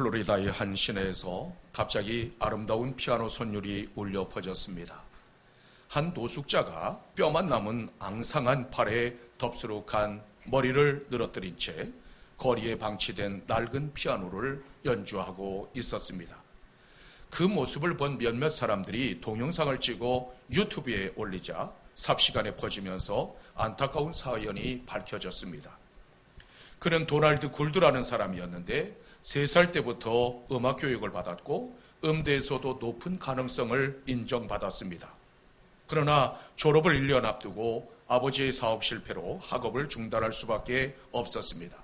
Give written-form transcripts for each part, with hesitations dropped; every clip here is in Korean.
플로리다의 한 시내에서 갑자기 아름다운 피아노 선율이 울려 퍼졌습니다. 한 노숙자가 뼈만 남은 앙상한 팔에 덥수룩한 머리를 늘어뜨린 채 거리에 방치된 낡은 피아노를 연주하고 있었습니다. 그 모습을 본 몇몇 사람들이 동영상을 찍어 유튜브에 올리자 삽시간에 퍼지면서 안타까운 사연이 밝혀졌습니다. 그는 도널드 굴드라는 사람이었는데 3살 때부터 음악 교육을 받았고 음대에서도 높은 가능성을 인정받았습니다. 그러나 졸업을 1년 앞두고 아버지의 사업 실패로 학업을 중단할 수밖에 없었습니다.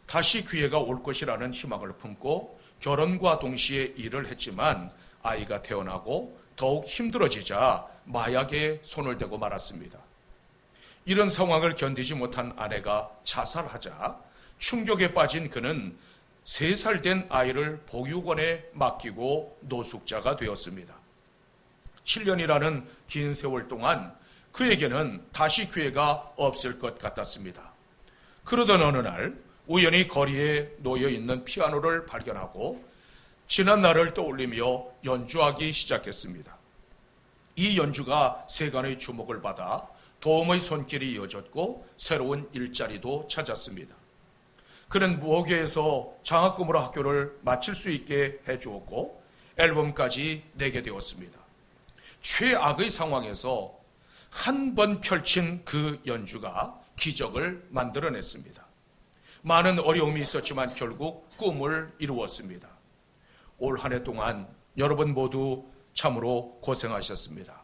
다시 기회가 올 것이라는 희망을 품고 결혼과 동시에 일을 했지만 아이가 태어나고 더욱 힘들어지자 마약에 손을 대고 말았습니다. 이런 상황을 견디지 못한 아내가 자살하자 충격에 빠진 그는 3살 된 아이를 보육원에 맡기고 노숙자가 되었습니다. 7년이라는 긴 세월 동안 그에게는 다시 기회가 없을 것 같았습니다. 그러던 어느 날 우연히 거리에 놓여 있는 피아노를 발견하고 지난 날을 떠올리며 연주하기 시작했습니다. 이 연주가 세간의 주목을 받아 도움의 손길이 이어졌고 새로운 일자리도 찾았습니다. 그는 모교에서 장학금으로 학교를 마칠 수 있게 해주었고 앨범까지 내게 되었습니다. 최악의 상황에서 한 번 펼친 그 연주가 기적을 만들어냈습니다. 많은 어려움이 있었지만 결국 꿈을 이루었습니다. 올 한 해 동안 여러분 모두 참으로 고생하셨습니다.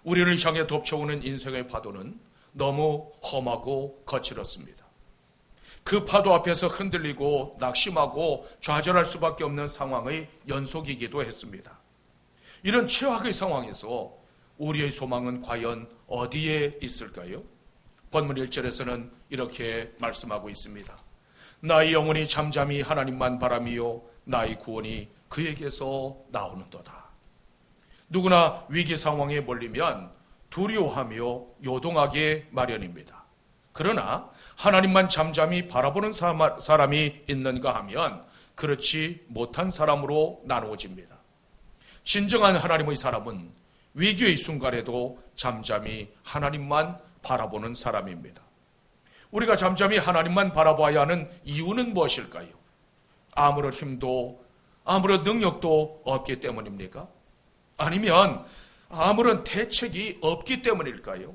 우리를 향해 덮쳐오는 인생의 파도는 너무 험하고 거칠었습니다. 그 파도 앞에서 흔들리고 낙심하고 좌절할 수밖에 없는 상황의 연속이기도 했습니다. 이런 최악의 상황에서 우리의 소망은 과연 어디에 있을까요? 본문 1절에서는 이렇게 말씀하고 있습니다. 나의 영혼이 잠잠히 하나님만 바라미요 나의 구원이 그에게서 나오는도다. 누구나 위기 상황에 몰리면 두려워하며 요동하게 마련입니다. 그러나 하나님만 잠잠히 바라보는 사람이 있는가 하면 그렇지 못한 사람으로 나누어집니다. 진정한 하나님의 사람은 위기의 순간에도 잠잠히 하나님만 바라보는 사람입니다. 우리가 잠잠히 하나님만 바라봐야 하는 이유는 무엇일까요? 아무런 힘도 아무런 능력도 없기 때문입니까? 아니면 아무런 대책이 없기 때문일까요?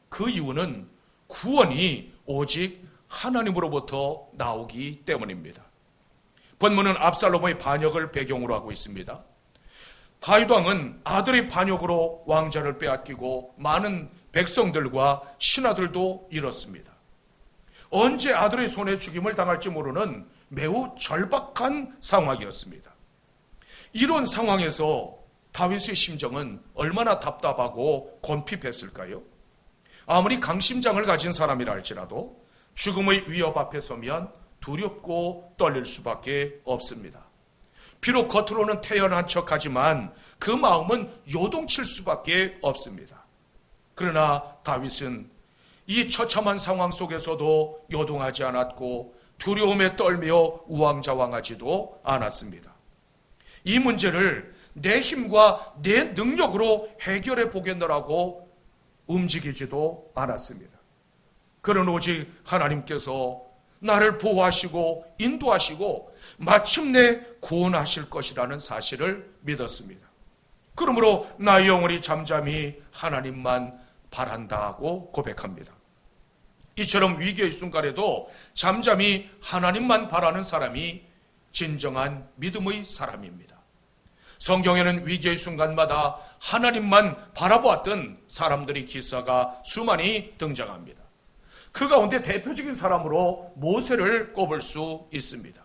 그 이유는 구원이 오직 하나님으로부터 나오기 때문입니다. 본문은 압살롬의 반역을 배경으로 하고 있습니다. 다윗 왕은 아들의 반역으로 왕자를 빼앗기고 많은 백성들과 신하들도 잃었습니다. 언제 아들의 손에 죽임을 당할지 모르는 매우 절박한 상황이었습니다. 이런 상황에서 다윗의 심정은 얼마나 답답하고 곤핍했을까요? 아무리 강심장을 가진 사람이라 할지라도 죽음의 위협 앞에 서면 두렵고 떨릴 수밖에 없습니다. 비록 겉으로는 태연한 척하지만 그 마음은 요동칠 수밖에 없습니다. 그러나 다윗은 이 처참한 상황 속에서도 요동하지 않았고 두려움에 떨며 우왕좌왕하지도 않았습니다. 이 문제를 내 힘과 내 능력으로 해결해 보겠노라고 움직이지도 않았습니다. 그는 오직 하나님께서 나를 보호하시고 인도하시고 마침내 구원하실 것이라는 사실을 믿었습니다. 그러므로 나의 영혼이 잠잠히 하나님만 바란다고 고백합니다. 이처럼 위기의 순간에도 잠잠히 하나님만 바라는 사람이 진정한 믿음의 사람입니다. 성경에는 위기의 순간마다 하나님만 바라보았던 사람들의 기사가 수많이 등장합니다. 그 가운데 대표적인 사람으로 모세를 꼽을 수 있습니다.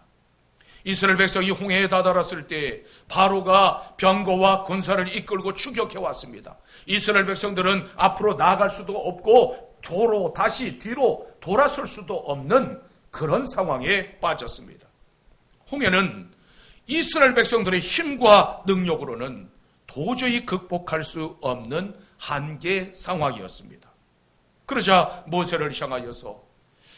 이스라엘 백성이 홍해에 다다랐을 때 바로가 병거와 군사를 이끌고 추격해 왔습니다. 이스라엘 백성들은 앞으로 나아갈 수도 없고 도로 다시 뒤로 돌아설 수도 없는 그런 상황에 빠졌습니다. 홍해는 이스라엘 백성들의 힘과 능력으로는 도저히 극복할 수 없는 한계 상황이었습니다. 그러자 모세를 향하여서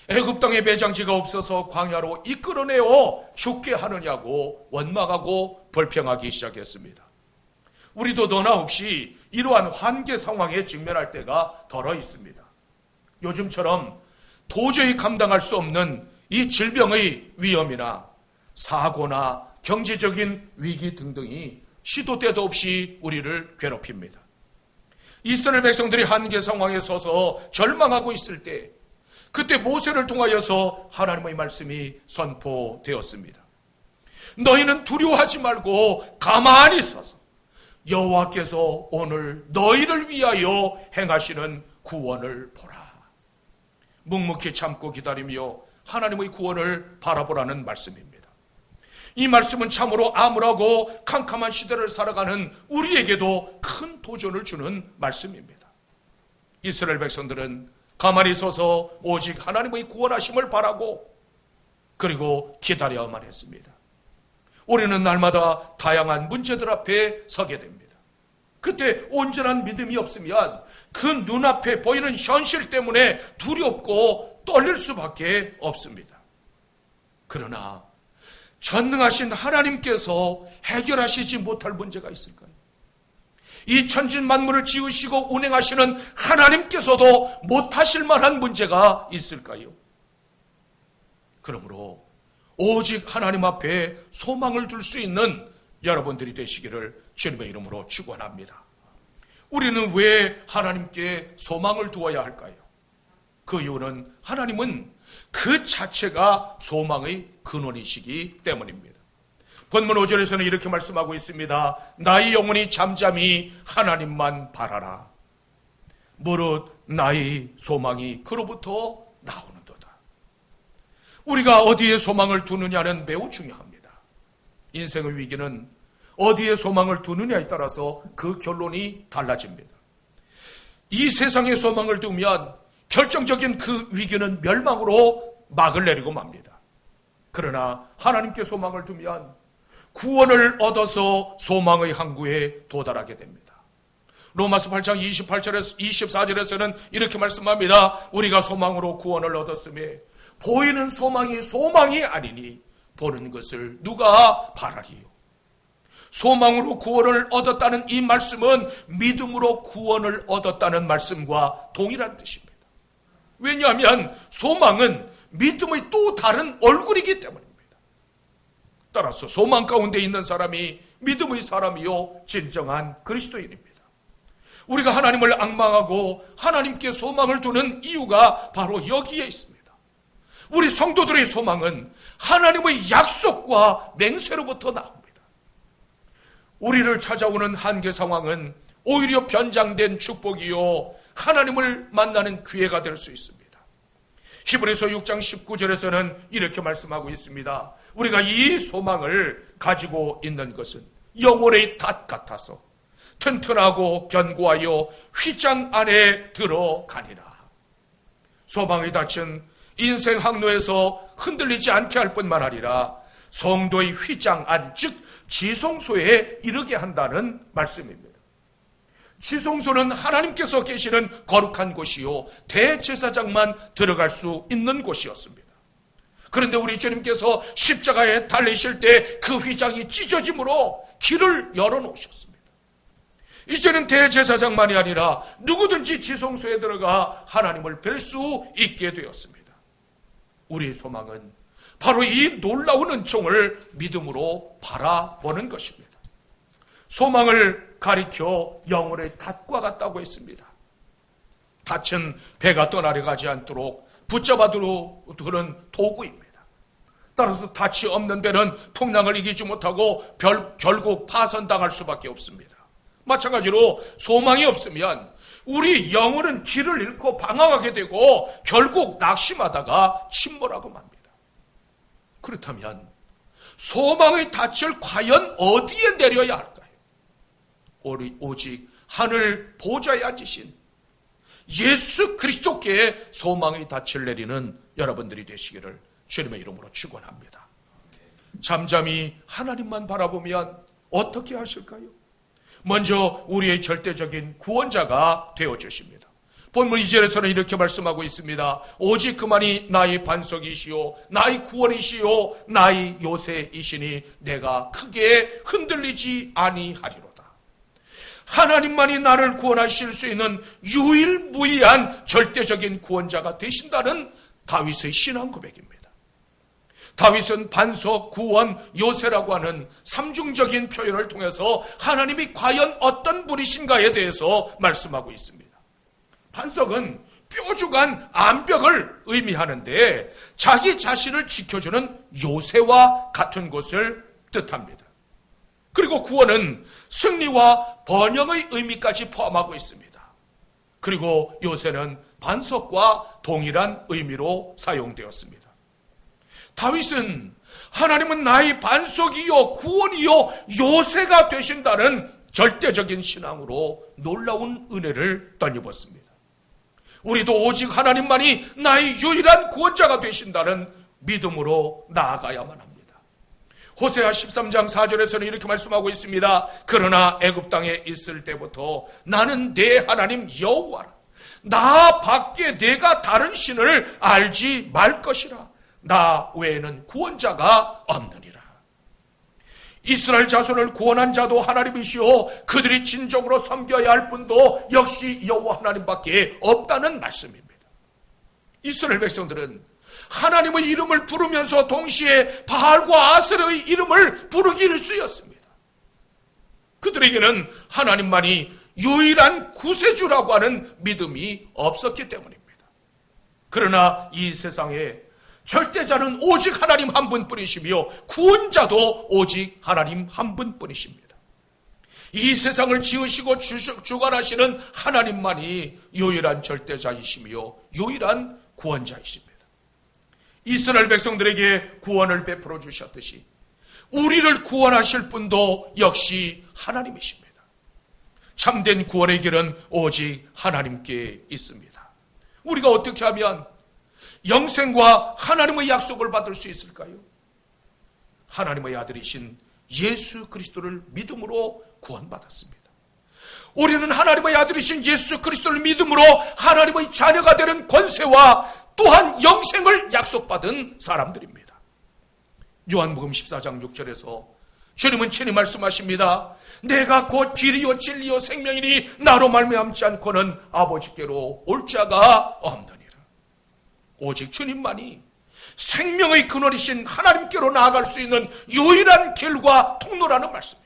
애굽 땅에 배장지가 없어서 광야로 이끌어내어 죽게 하느냐고 원망하고 불평하기 시작했습니다. 우리도 너나 혹시 이러한 한계 상황에 직면할 때가 덜어 있습니다. 요즘처럼 도저히 감당할 수 없는 이 질병의 위험이나 사고나 경제적인 위기 등등이 시도 때도 없이 우리를 괴롭힙니다. 이스라엘 백성들이 한계 상황에 서서 절망하고 있을 때 그때 모세를 통하여서 하나님의 말씀이 선포되었습니다. 너희는 두려워하지 말고 가만히 서서 여호와께서 오늘 너희를 위하여 행하시는 구원을 보라. 묵묵히 참고 기다리며 하나님의 구원을 바라보라는 말씀입니다. 이 말씀은 참으로 암울하고 캄캄한 시대를 살아가는 우리에게도 큰 도전을 주는 말씀입니다. 이스라엘 백성들은 가만히 서서 오직 하나님의 구원하심을 바라고 그리고 기다려야만 했습니다. 우리는 날마다 다양한 문제들 앞에 서게 됩니다. 그때 온전한 믿음이 없으면 그 눈앞에 보이는 현실 때문에 두렵고 떨릴 수밖에 없습니다. 그러나 전능하신 하나님께서 해결하시지 못할 문제가 있을까요? 이 천진 만물을 지으시고 운행하시는 하나님께서도 못하실 만한 문제가 있을까요? 그러므로 오직 하나님 앞에 소망을 둘 수 있는 여러분들이 되시기를 주님의 이름으로 축원합니다. 우리는 왜 하나님께 소망을 두어야 할까요? 그 이유는 하나님은 그 자체가 소망의 근원이시기 때문입니다. 본문 5절에서는 이렇게 말씀하고 있습니다. 나의 영혼이 잠잠히 하나님만 바라라. 무릇 나의 소망이 그로부터 나오는도다. 우리가 어디에 소망을 두느냐는 매우 중요합니다. 인생의 위기는 어디에 소망을 두느냐에 따라서 그 결론이 달라집니다. 이 세상에 소망을 두면 결정적인 그 위기는 멸망으로 막을 내리고 맙니다. 그러나 하나님께 소망을 두면 구원을 얻어서 소망의 항구에 도달하게 됩니다. 로마서 8장 28절에서 24절에서는 이렇게 말씀합니다. 우리가 소망으로 구원을 얻었으며 보이는 소망이 아니니 보는 것을 누가 바라리요. 소망으로 구원을 얻었다는 이 말씀은 믿음으로 구원을 얻었다는 말씀과 동일한 뜻입니다. 왜냐하면 소망은 믿음의 또 다른 얼굴이기 때문입니다. 따라서 소망 가운데 있는 사람이 믿음의 사람이요 진정한 그리스도인입니다. 우리가 하나님을 앙망하고 하나님께 소망을 두는 이유가 바로 여기에 있습니다. 우리 성도들의 소망은 하나님의 약속과 맹세로부터 나옵니다. 우리를 찾아오는 한계 상황은 오히려 변장된 축복이요 하나님을 만나는 기회가 될 수 있습니다. 히브리서 6장 19절에서는 이렇게 말씀하고 있습니다. 우리가 이 소망을 가지고 있는 것은 영혼의 닷 같아서 튼튼하고 견고하여 휘장 안에 들어가니라. 소망의 닻은 인생 항로에서 흔들리지 않게 할 뿐만 아니라 성도의 휘장 안, 즉 지성소에 이르게 한다는 말씀입니다. 지성소는 하나님께서 계시는 거룩한 곳이요 대제사장만 들어갈 수 있는 곳이었습니다. 그런데 우리 주님께서 십자가에 달리실 때 그 휘장이 찢어짐으로 길을 열어놓으셨습니다. 이제는 대제사장만이 아니라 누구든지 지성소에 들어가 하나님을 뵐 수 있게 되었습니다. 우리의 소망은 바로 이 놀라운 은총을 믿음으로 바라보는 것입니다. 소망을 가리켜 영혼의 닷과 같다고 했습니다. 닷은 배가 떠나려가지 않도록 붙잡아두는 도구입니다. 따라서 닷이 없는 배는 풍랑을 이기지 못하고 결국 파손당할 수밖에 없습니다. 마찬가지로 소망이 없으면 우리 영혼은 길을 잃고 방황하게 되고 결국 낙심하다가 침몰하고 맙니다. 그렇다면 소망의 닻을 과연 어디에 내려야 할까요? 오직 하늘 보좌에 앉으신 예수 그리스도께 소망의 닻을 내리는 여러분들이 되시기를 주님의 이름으로 축원합니다. 잠잠히 하나님만 바라보면 어떻게 하실까요? 먼저 우리의 절대적인 구원자가 되어주십니다. 본문 2절에서는 이렇게 말씀하고 있습니다. 오직 그만이 나의 반석이시요 나의 구원이시요 나의 요새이시니 내가 크게 흔들리지 아니하리로다. 하나님만이 나를 구원하실 수 있는 유일무이한 절대적인 구원자가 되신다는 다윗의 신앙 고백입니다. 다윗은 반석, 구원, 요새라고 하는 삼중적인 표현을 통해서 하나님이 과연 어떤 분이신가에 대해서 말씀하고 있습니다. 반석은 뾰족한 암벽을 의미하는데 자기 자신을 지켜주는 요새와 같은 것을 뜻합니다. 그리고 구원은 승리와 번영의 의미까지 포함하고 있습니다. 그리고 요새는 반석과 동일한 의미로 사용되었습니다. 다윗은 하나님은 나의 반석이요 구원이요 요새가 되신다는 절대적인 신앙으로 놀라운 은혜를 덧입었습니다. 우리도 오직 하나님만이 나의 유일한 구원자가 되신다는 믿음으로 나아가야만 합니다. 호세아 13장 4절에서는 이렇게 말씀하고 있습니다. 그러나 애굽 땅에 있을 때부터 나는 내 하나님 여호와라. 나 밖에 내가 다른 신을 알지 말 것이라. 나 외에는 구원자가 없느니라. 이스라엘 자손을 구원한 자도 하나님이시오 그들이 진정으로 섬겨야 할 분도 역시 여호와 하나님밖에 없다는 말씀입니다. 이스라엘 백성들은 하나님의 이름을 부르면서 동시에 바알과 아세르의 이름을 부르기를 쓰였습니다. 그들에게는 하나님만이 유일한 구세주라고 하는 믿음이 없었기 때문입니다. 그러나 이 세상에 절대자는 오직 하나님 한 분뿐이시며 구원자도 오직 하나님 한 분뿐이십니다. 이 세상을 지으시고 주관하시는 하나님만이 유일한 절대자이시며 유일한 구원자이십니다. 이스라엘 백성들에게 구원을 베풀어 주셨듯이 우리를 구원하실 분도 역시 하나님이십니다. 참된 구원의 길은 오직 하나님께 있습니다. 우리가 어떻게 하면 영생과 하나님의 약속을 받을 수 있을까요? 하나님의 아들이신 예수 그리스도를 믿음으로 구원받았습니다. 우리는 하나님의 아들이신 예수 그리스도를 믿음으로 하나님의 자녀가 되는 권세와 또한 영생을 약속받은 사람들입니다. 요한복음 14장 6절에서 주님은 친히 말씀하십니다. 내가 곧 길이요 진리요 생명이니 나로 말미암지 않고는 아버지께로 올 자가 없느니라. 오직 주님만이 생명의 근원이신 하나님께로 나아갈 수 있는 유일한 길과 통로라는 말씀입니다.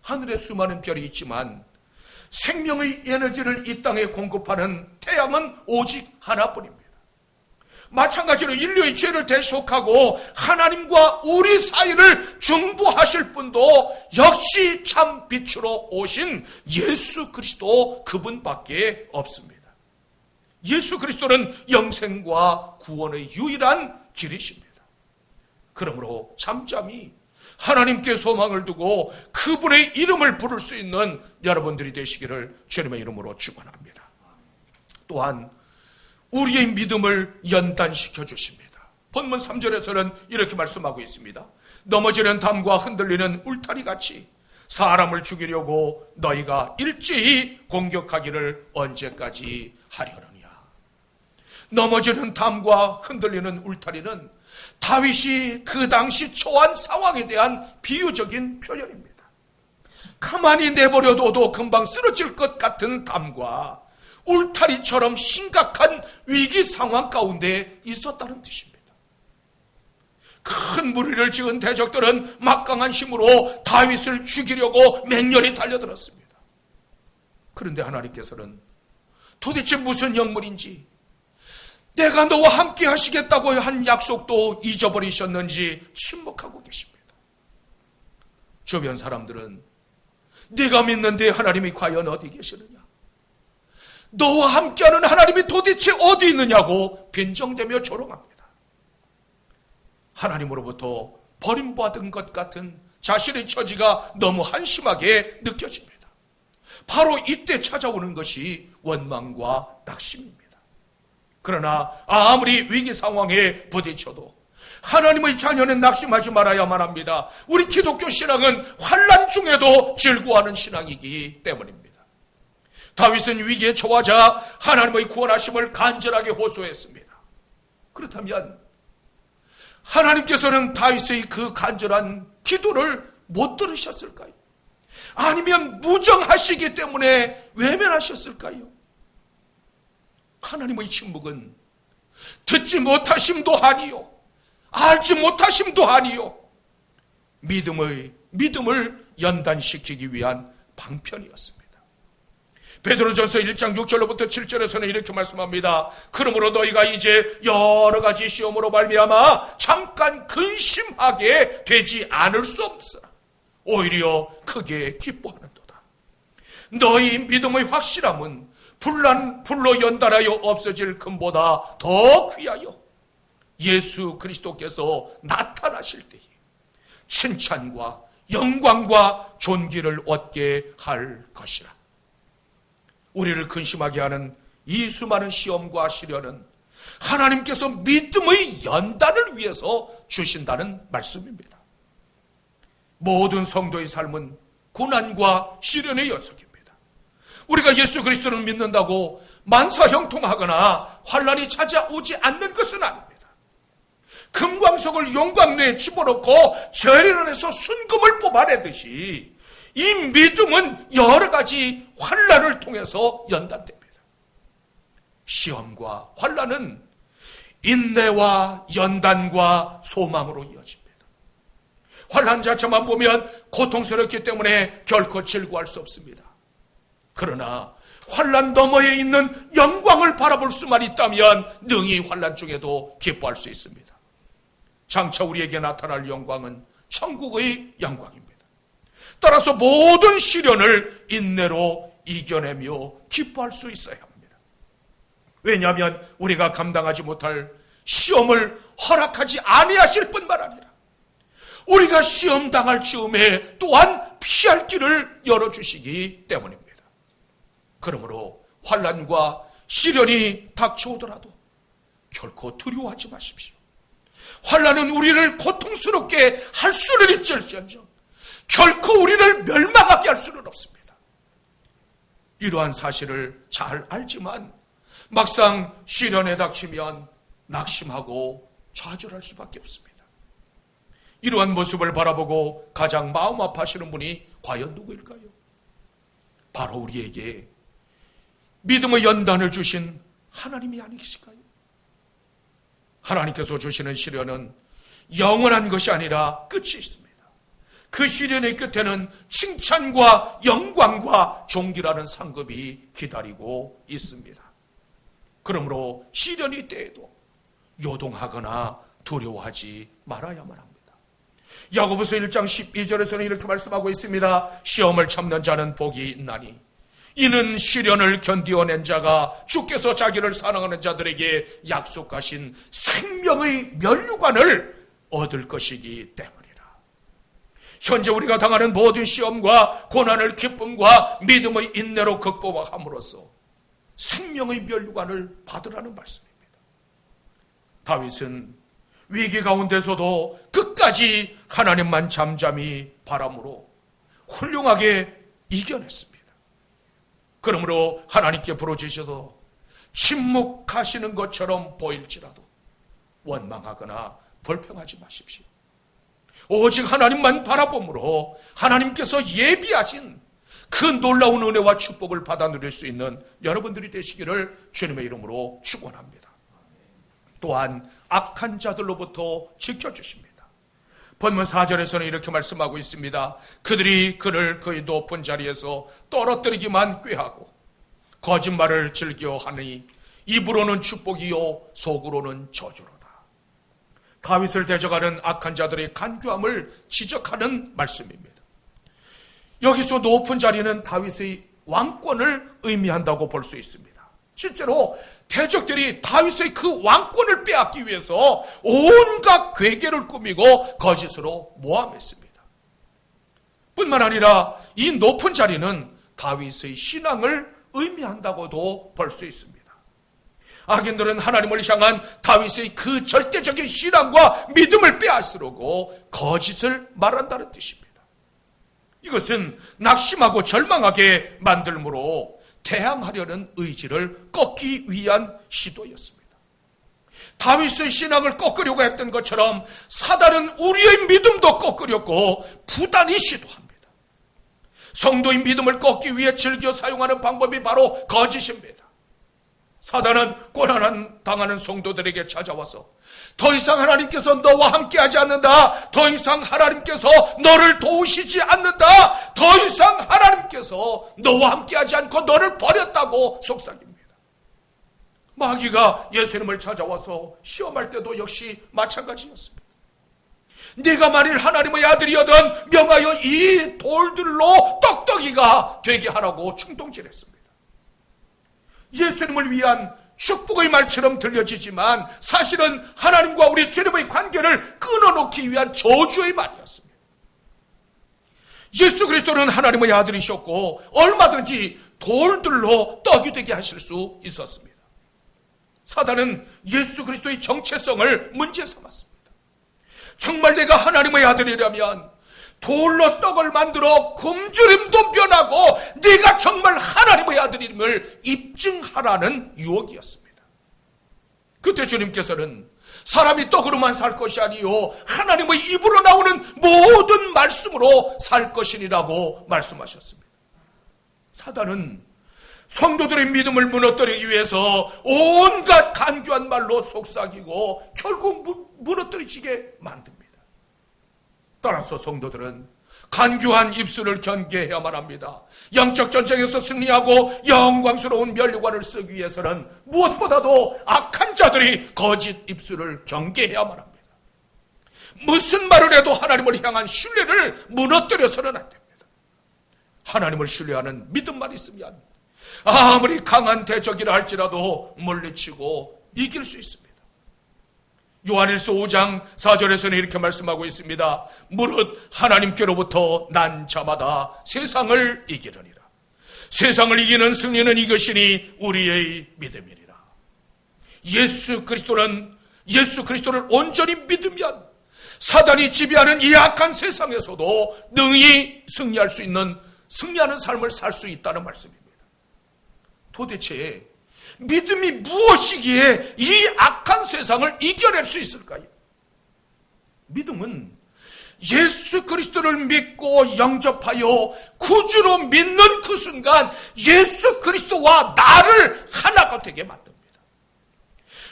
하늘에 수많은 별이 있지만 생명의 에너지를 이 땅에 공급하는 태양은 오직 하나뿐입니다. 마찬가지로 인류의 죄를 대속하고 하나님과 우리 사이를 중보하실 분도 역시 참 빛으로 오신 예수 그리스도 그분밖에 없습니다. 예수 그리스도는 영생과 구원의 유일한 길이십니다. 그러므로 잠잠히 하나님께 소망을 두고 그분의 이름을 부를 수 있는 여러분들이 되시기를 주님의 이름으로 축원합니다. 또한 우리의 믿음을 연단시켜 주십니다. 본문 3절에서는 이렇게 말씀하고 있습니다. 넘어지는 담과 흔들리는 울타리같이 사람을 죽이려고 너희가 일제히 공격하기를 언제까지 하려느냐. 넘어지는 담과 흔들리는 울타리는 다윗이 그 당시 처한 상황에 대한 비유적인 표현입니다. 가만히 내버려둬도 금방 쓰러질 것 같은 담과 울타리처럼 심각한 위기 상황 가운데 있었다는 뜻입니다. 큰 무리를 지은 대적들은 막강한 힘으로 다윗을 죽이려고 맹렬히 달려들었습니다. 그런데 하나님께서는 도대체 무슨 영물인지 내가 너와 함께 하시겠다고 한 약속도 잊어버리셨는지 침묵하고 계십니다. 주변 사람들은 네가 믿는데 하나님이 과연 어디 계시느냐? 너와 함께하는 하나님이 도대체 어디 있느냐고 빈정대며 조롱합니다. 하나님으로부터 버림받은 것 같은 자신의 처지가 너무 한심하게 느껴집니다. 바로 이때 찾아오는 것이 원망과 낙심입니다. 그러나 아무리 위기 상황에 부딪혀도 하나님의 자녀는 낙심하지 말아야만 합니다. 우리 기독교 신앙은 환난 중에도 즐거워하는 신앙이기 때문입니다. 다윗은 위기에 처하자 하나님의 구원하심을 간절하게 호소했습니다. 그렇다면 하나님께서는 다윗의 그 간절한 기도를 못 들으셨을까요? 아니면 무정하시기 때문에 외면하셨을까요? 하나님의 침묵은 듣지 못하심도 아니요, 알지 못하심도 아니요, 믿음을 연단시키기 위한 방편이었습니다. 베드로전서 1장 6절로부터 7절에서는 이렇게 말씀합니다. 그러므로 너희가 이제 여러 가지 시험으로 말미암아 잠깐 근심하게 되지 않을 수 없으나 오히려 크게 기뻐하는도다. 너희 믿음의 확실함은 불로 연달아요 없어질 금보다 더 귀하여 예수 그리스도께서 나타나실 때에 칭찬과 영광과 존귀를 얻게 할 것이라. 우리를 근심하게 하는 이 수많은 시험과 시련은 하나님께서 믿음의 연단을 위해서 주신다는 말씀입니다. 모든 성도의 삶은 고난과 시련의 연속입니다. 우리가 예수 그리스도를 믿는다고 만사형통하거나 환난이 찾아오지 않는 것은 아닙니다. 금광석을 용광로에 집어넣고 재련원에서 순금을 뽑아내듯이 이 믿음은 여러 가지 환난을 통해서 연단됩니다. 시험과 환난은 인내와 연단과 소망으로 이어집니다. 환난 자체만 보면 고통스럽기 때문에 결코 즐거워할 수 없습니다. 그러나 환난 너머에 있는 영광을 바라볼 수만 있다면 능히 환난 중에도 기뻐할 수 있습니다. 장차 우리에게 나타날 영광은 천국의 영광입니다. 따라서 모든 시련을 인내로 이겨내며 기뻐할 수 있어야 합니다. 왜냐하면 우리가 감당하지 못할 시험을 허락하지 아니하실 뿐만 아니라 우리가 시험 당할 즈음에 또한 피할 길을 열어주시기 때문입니다. 그러므로 환난과 시련이 닥쳐오더라도 결코 두려워하지 마십시오. 환난은 우리를 고통스럽게 할 수는 있을지언정 결코 우리를 멸망하게 할 수는 없습니다. 이러한 사실을 잘 알지만 막상 시련에 닥치면 낙심하고 좌절할 수밖에 없습니다. 이러한 모습을 바라보고 가장 마음 아파하시는 분이 과연 누구일까요? 바로 우리에게 믿음의 연단을 주신 하나님이 아니실까요? 하나님께서 주시는 시련은 영원한 것이 아니라 끝이 있습니다. 그 시련의 끝에는 칭찬과 영광과 존귀라는 상급이 기다리고 있습니다. 그러므로 시련이 때에도 요동하거나 두려워하지 말아야만 합니다. 야고보서 1장 12절에서는 이렇게 말씀하고 있습니다. 시험을 참는 자는 복이 있나니 이는 시련을 견디어낸 자가 주께서 자기를 사랑하는 자들에게 약속하신 생명의 면류관을 얻을 것이기 때문이라. 현재 우리가 당하는 모든 시험과 고난을 기쁨과 믿음의 인내로 극복함으로써 생명의 면류관을 받으라는 말씀입니다. 다윗은 위기 가운데서도 끝까지 하나님만 잠잠히 바라므로 훌륭하게 이겨냈습니다. 그러므로 하나님께 부르짖어서 침묵하시는 것처럼 보일지라도 원망하거나 불평하지 마십시오. 오직 하나님만 바라봄으로 하나님께서 예비하신 그 놀라운 은혜와 축복을 받아 누릴 수 있는 여러분들이 되시기를 주님의 이름으로 축원합니다. 또한 악한 자들로부터 지켜주십니다. 본문 4절에서는 이렇게 말씀하고 있습니다. 그들이 그를 그의 높은 자리에서 떨어뜨리기만 꾀하고 거짓말을 즐겨하니 입으로는 축복이요 속으로는 저주로다. 다윗을 대적하는 악한 자들의 간교함을 지적하는 말씀입니다. 여기서 높은 자리는 다윗의 왕권을 의미한다고 볼 수 있습니다. 실제로 대적들이 다윗의 그 왕권을 빼앗기 위해서 온갖 괴계를 꾸미고 거짓으로 모함했습니다. 뿐만 아니라 이 높은 자리는 다윗의 신앙을 의미한다고도 볼 수 있습니다. 악인들은 하나님을 향한 다윗의 그 절대적인 신앙과 믿음을 빼앗으려고 거짓을 말한다는 뜻입니다. 이것은 낙심하고 절망하게 만들므로 대항하려는 의지를 꺾기 위한 시도였습니다. 다윗의 신앙을 꺾으려고 했던 것처럼 사단은 우리의 믿음도 꺾으려고 부단히 시도합니다. 성도의 믿음을 꺾기 위해 즐겨 사용하는 방법이 바로 거짓입니다. 사단은 고난 당하는 성도들에게 찾아와서 더 이상 하나님께서 너와 함께하지 않는다. 더 이상 하나님께서 너를 도우시지 않는다. 더 이상 하나님께서 너와 함께하지 않고 너를 버렸다고 속삭입니다. 마귀가 예수님을 찾아와서 시험할 때도 역시 마찬가지였습니다. 네가 만일 하나님의 아들이여든 명하여 이 돌들로 떡떡이가 되게 하라고 충동질했습니다. 예수님을 위한 축복의 말처럼 들려지지만 사실은 하나님과 우리 주님의 관계를 끊어놓기 위한 저주의 말이었습니다. 예수 그리스도는 하나님의 아들이셨고 얼마든지 돌들로 떡이 되게 하실 수 있었습니다. 사단은 예수 그리스도의 정체성을 문제 삼았습니다. 정말 내가 하나님의 아들이라면 돌로 떡을 만들어 굶주림도 변하고 네가 정말 하나님의 아들임을 입증하라는 유혹이었습니다. 그때 주님께서는 사람이 떡으로만 살 것이 아니요 하나님의 입으로 나오는 모든 말씀으로 살 것이니라고 말씀하셨습니다. 사단은 성도들의 믿음을 무너뜨리기 위해서 온갖 간교한 말로 속삭이고 결국 무너뜨리게 만듭니다. 따라서 성도들은 간교한 입술을 경계해야만 합니다. 영적 전쟁에서 승리하고 영광스러운 면류관을 쓰기 위해서는 무엇보다도 악한 자들이 거짓 입술을 경계해야만 합니다. 무슨 말을 해도 하나님을 향한 신뢰를 무너뜨려서는 안 됩니다. 하나님을 신뢰하는 믿음만 있으면 아무리 강한 대적이라 할지라도 물리치고 이길 수 있습니다. 요한일서 5장 4절에서는 이렇게 말씀하고 있습니다. 무릇 하나님께로부터 난 자마다 세상을 이기려니라. 세상을 이기는 승리는 이것이니 우리의 믿음이니라. 예수 그리스도를 온전히 믿으면 사단이 지배하는 이 악한 세상에서도 능히 승리하는 삶을 살 수 있다는 말씀입니다. 도대체 믿음이 무엇이기에 이 악한 세상을 이겨낼 수 있을까요? 믿음은 예수 그리스도를 믿고 영접하여 구주로 믿는 그 순간 예수 그리스도와 나를 하나가 되게 만듭니다.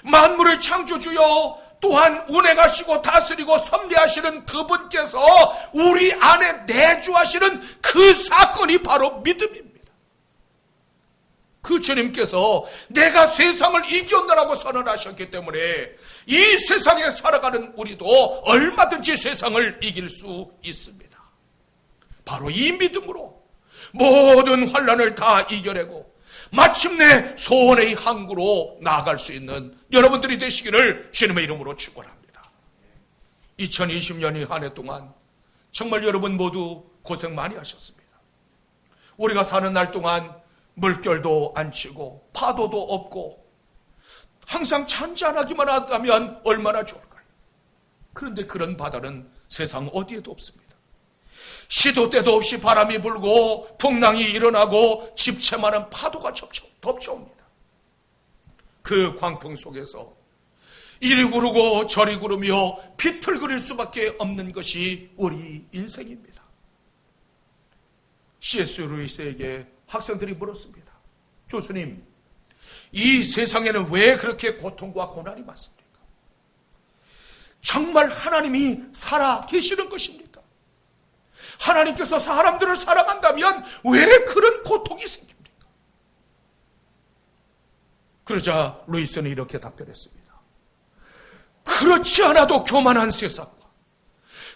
만물의 창조주여 또한 운행하시고 다스리고 섭리하시는 그분께서 우리 안에 내주하시는 그 사건이 바로 믿음입니다. 그 주님께서 내가 세상을 이겼노라고 선언하셨기 때문에 이 세상에 살아가는 우리도 얼마든지 세상을 이길 수 있습니다. 바로 이 믿음으로 모든 환난을 다 이겨내고 마침내 소원의 항구로 나아갈 수 있는 여러분들이 되시기를 주님의 이름으로 축원합니다. 2020년이 한 해 동안 정말 여러분 모두 고생 많이 하셨습니다. 우리가 사는 날 동안 물결도 안 치고 파도도 없고 항상 잔잔하기만 하다면 얼마나 좋을까요? 그런데 그런 바다는 세상 어디에도 없습니다. 시도 때도 없이 바람이 불고 풍랑이 일어나고 집채만한 파도가 덮쳐옵니다. 그 광풍 속에서 이리 구르고 저리 구르며 비틀거릴 수밖에 없는 것이 우리 인생입니다. C.S. 루이스에게 학생들이 물었습니다. 교수님, 이 세상에는 왜 그렇게 고통과 고난이 많습니까? 정말 하나님이 살아 계시는 것입니까? 하나님께서 사람들을 사랑한다면 왜 그런 고통이 생깁니까? 그러자 루이스는 이렇게 답변했습니다. 그렇지 않아도 교만한 세상과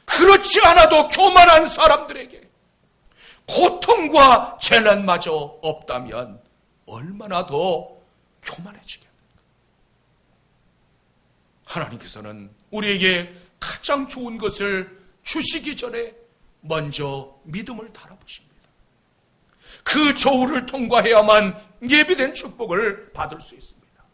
그렇지 않아도 교만한 사람들에게 고통과 재난마저 없다면 얼마나 더 교만해지겠습니까? 하나님께서는 우리에게 가장 좋은 것을 주시기 전에 먼저 믿음을 달아보십니다. 그 저울을 통과해야만 예비된 축복을 받을 수 있습니다.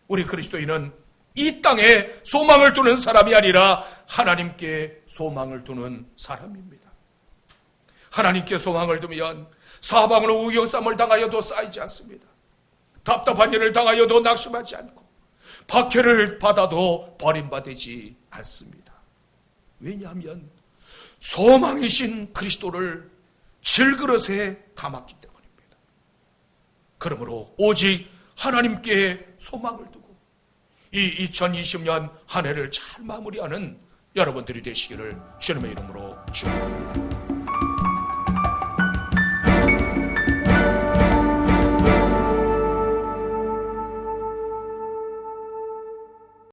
우리 그리스도인은 이 땅에 소망을 두는 사람이 아니라 하나님께 소망을 두는 사람입니다. 하나님께 소망을 두면 사방으로 우겨쌈을 당하여도 쌓이지 않습니다. 답답한 일을 당하여도 낙심하지 않고 박해를 받아도 버림받지 않습니다. 왜냐하면 소망이신 그리스도를 질그릇에 담았기 때문입니다. 그러므로 오직 하나님께 소망을 두고 이 2020년 한 해를 잘 마무리하는 여러분들이 되시기를 주님의 이름으로 축원합니다.